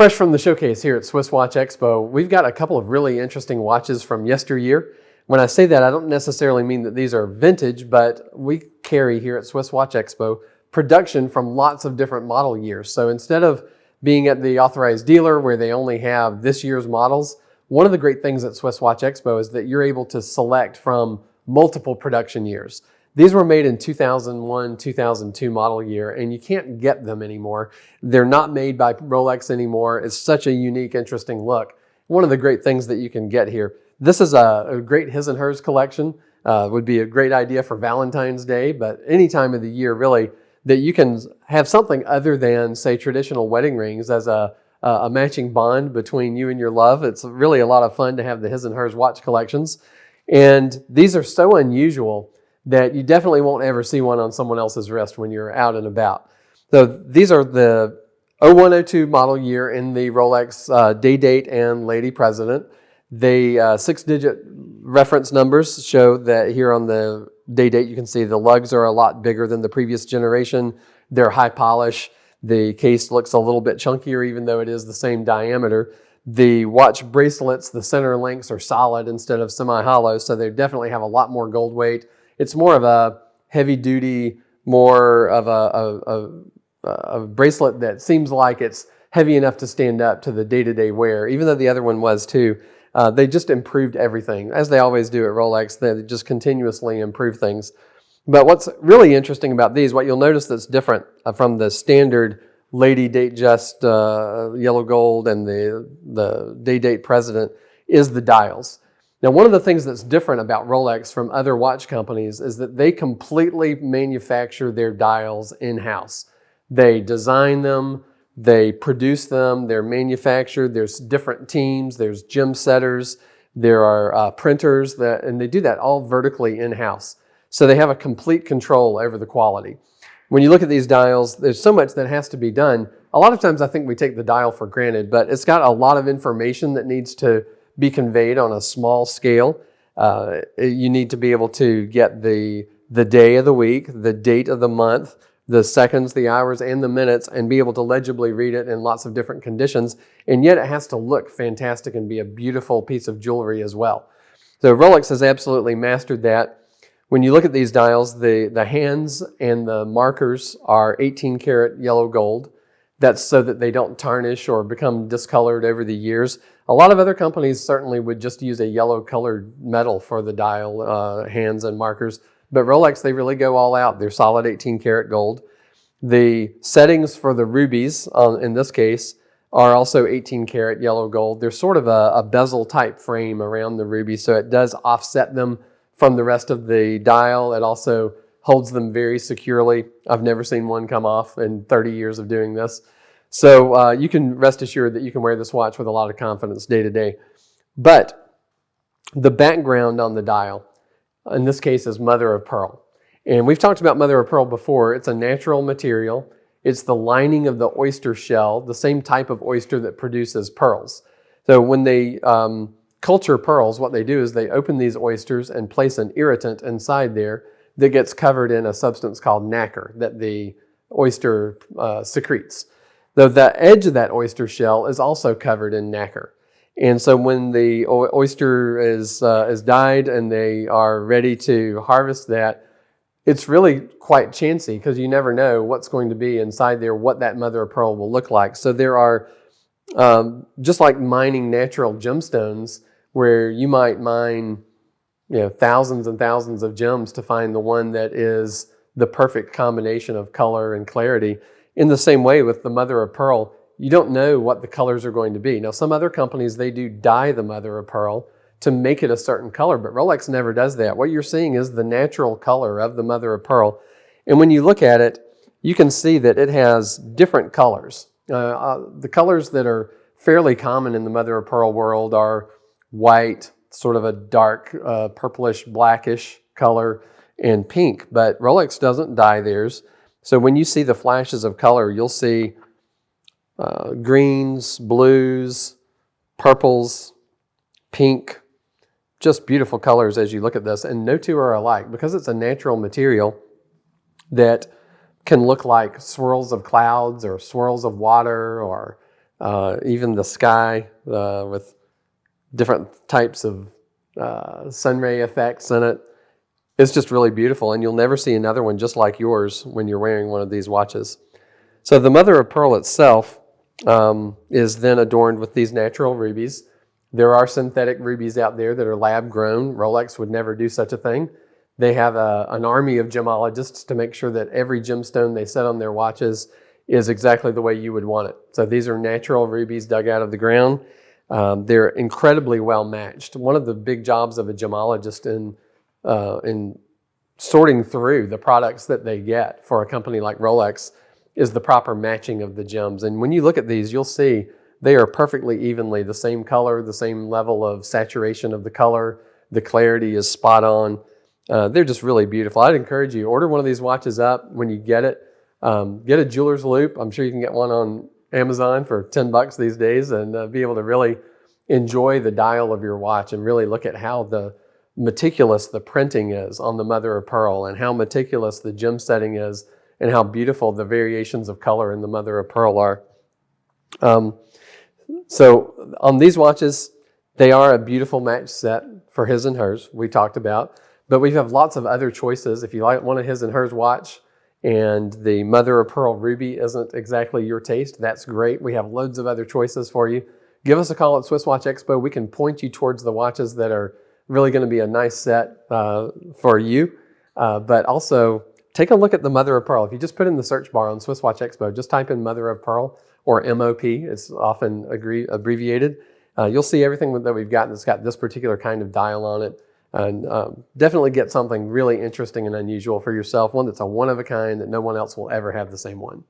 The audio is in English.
Fresh from the showcase here at SwissWatchExpo, we've got a couple of really interesting watches from yesteryear. When I say that, I don't necessarily mean that these are vintage, but we carry here at SwissWatchExpo production from lots of different model years. So instead of being at the authorized dealer where they only have this year's models, one of the great things at SwissWatchExpo is that you're able to select from multiple production years. These were made in 2001, 2002 model year, and you can't get them anymore. They're not made by Rolex anymore. It's such a unique, interesting look. One of the great things that you can get here. This is a great his and hers collection. Would be a great idea for Valentine's Day, but any time of the year, really, that you can have something other than, say, traditional wedding rings as a matching bond between you and your love. It's really a lot of fun to have the his and hers watch collections. And these are so unusual that you definitely won't ever see one on someone else's wrist when you're out and about. So these are the 0102 model year in the Rolex day date and lady president. The 6-digit reference numbers show that here on the day date you can see the lugs are a lot bigger than the previous generation. They're high polish. The case looks a little bit chunkier even though it is the same diameter. The watch bracelets, the center links are solid instead of semi-hollow, so they definitely have a lot more gold weight. It's more of a heavy-duty, more of a bracelet that seems like it's heavy enough to stand up to the day-to-day wear, even though the other one was too. They just improved everything. As they always do at Rolex, they just continuously improve things. But what's really interesting about these, what you'll notice that's different from the standard Lady Datejust yellow gold and the day date president is the dials. Now, one of the things that's different about Rolex from other watch companies is that they completely manufacture their dials in-house. They design them, they produce them, they're manufactured, there's different teams, there's gem setters, there are printers, and they do that all vertically in-house. So they have a complete control over the quality. When you look at these dials, there's so much that has to be done. A lot of times I think we take the dial for granted, but it's got a lot of information that needs to be conveyed on a small scale. You need to be able to get the day of the week, the date of the month, the seconds, the hours, and the minutes, and be able to legibly read it in lots of different conditions. And yet it has to look fantastic and be a beautiful piece of jewelry as well. So Rolex has absolutely mastered that. When you look at these dials, the hands and the markers are 18 karat yellow gold. That's so that they don't tarnish or become discolored over the years. A lot of other companies certainly would just use a yellow colored metal for the dial hands and markers. But Rolex, they really go all out. They're solid 18 karat gold. The settings for the rubies, in this case, are also 18 karat yellow gold. There's sort of a bezel type frame around the ruby, so it does offset them from the rest of the dial. It also holds them very securely. I've never seen one come off in 30 years of doing this. So you can rest assured that you can wear this watch with a lot of confidence day to day. But the background on the dial, in this case, is mother of pearl. And we've talked about mother of pearl before. It's a natural material. It's the lining of the oyster shell, the same type of oyster that produces pearls. So when they culture pearls, what they do is they open these oysters and place an irritant inside there that gets covered in a substance called nacre that the oyster secretes. Though the edge of that oyster shell is also covered in nacre. And so when the oyster is dyed and they are ready to harvest that, it's really quite chancy because you never know what's going to be inside there, what that mother of pearl will look like. So there are, just like mining natural gemstones, where you might mine thousands and thousands of gems to find the one that is the perfect combination of color and clarity. In the same way with the mother of pearl, you don't know what the colors are going to be. Now, some other companies, they do dye the mother of pearl to make it a certain color, but Rolex never does that. What you're seeing is the natural color of the mother of pearl. And when you look at it, you can see that it has different colors. The colors that are fairly common in the mother of pearl world are white, sort of a dark purplish, blackish color, and pink. But Rolex doesn't dye theirs. So when you see the flashes of color, you'll see greens, blues, purples, pink, just beautiful colors as you look at this. And no two are alike because it's a natural material that can look like swirls of clouds or swirls of water or even the sky with different types of sun ray effects in it. It's just really beautiful, and you'll never see another one just like yours when you're wearing one of these watches. So the mother of pearl itself is then adorned with these natural rubies. There are synthetic rubies out there that are lab grown. Rolex would never do such a thing. They have an army of gemologists to make sure that every gemstone they set on their watches is exactly the way you would want it. So these are natural rubies dug out of the ground. They're incredibly well matched. One of the big jobs of a gemologist in sorting through the products that they get for a company like Rolex is the proper matching of the gems. And when you look at these, you'll see they are perfectly evenly the same color, the same level of saturation of the color. The clarity is spot on. They're just really beautiful. I'd encourage you, order one of these watches up when you get it. Get a jeweler's loop. I'm sure you can get one on Amazon for $10 these days, and be able to really enjoy the dial of your watch and really look at how meticulous the printing is on the mother of pearl, and how meticulous the gem setting is, and how beautiful the variations of color in the mother of pearl are. So on these watches, they are a beautiful match set for his and hers, we talked about, but we have lots of other choices. If you want a his and hers watch and the mother of pearl ruby isn't exactly your taste, that's great. We have loads of other choices for you. Give us a call at SwissWatchExpo. We can point you towards the watches that are really going to be a nice set for you. But also, take a look at the mother of pearl. If you just put in the search bar on SwissWatchExpo, just type in mother of pearl, or MOP, it's often abbreviated. You'll see everything that we've got that's got this particular kind of dial on it. And definitely get something really interesting and unusual for yourself, one that's a one-of-a-kind that no one else will ever have the same one.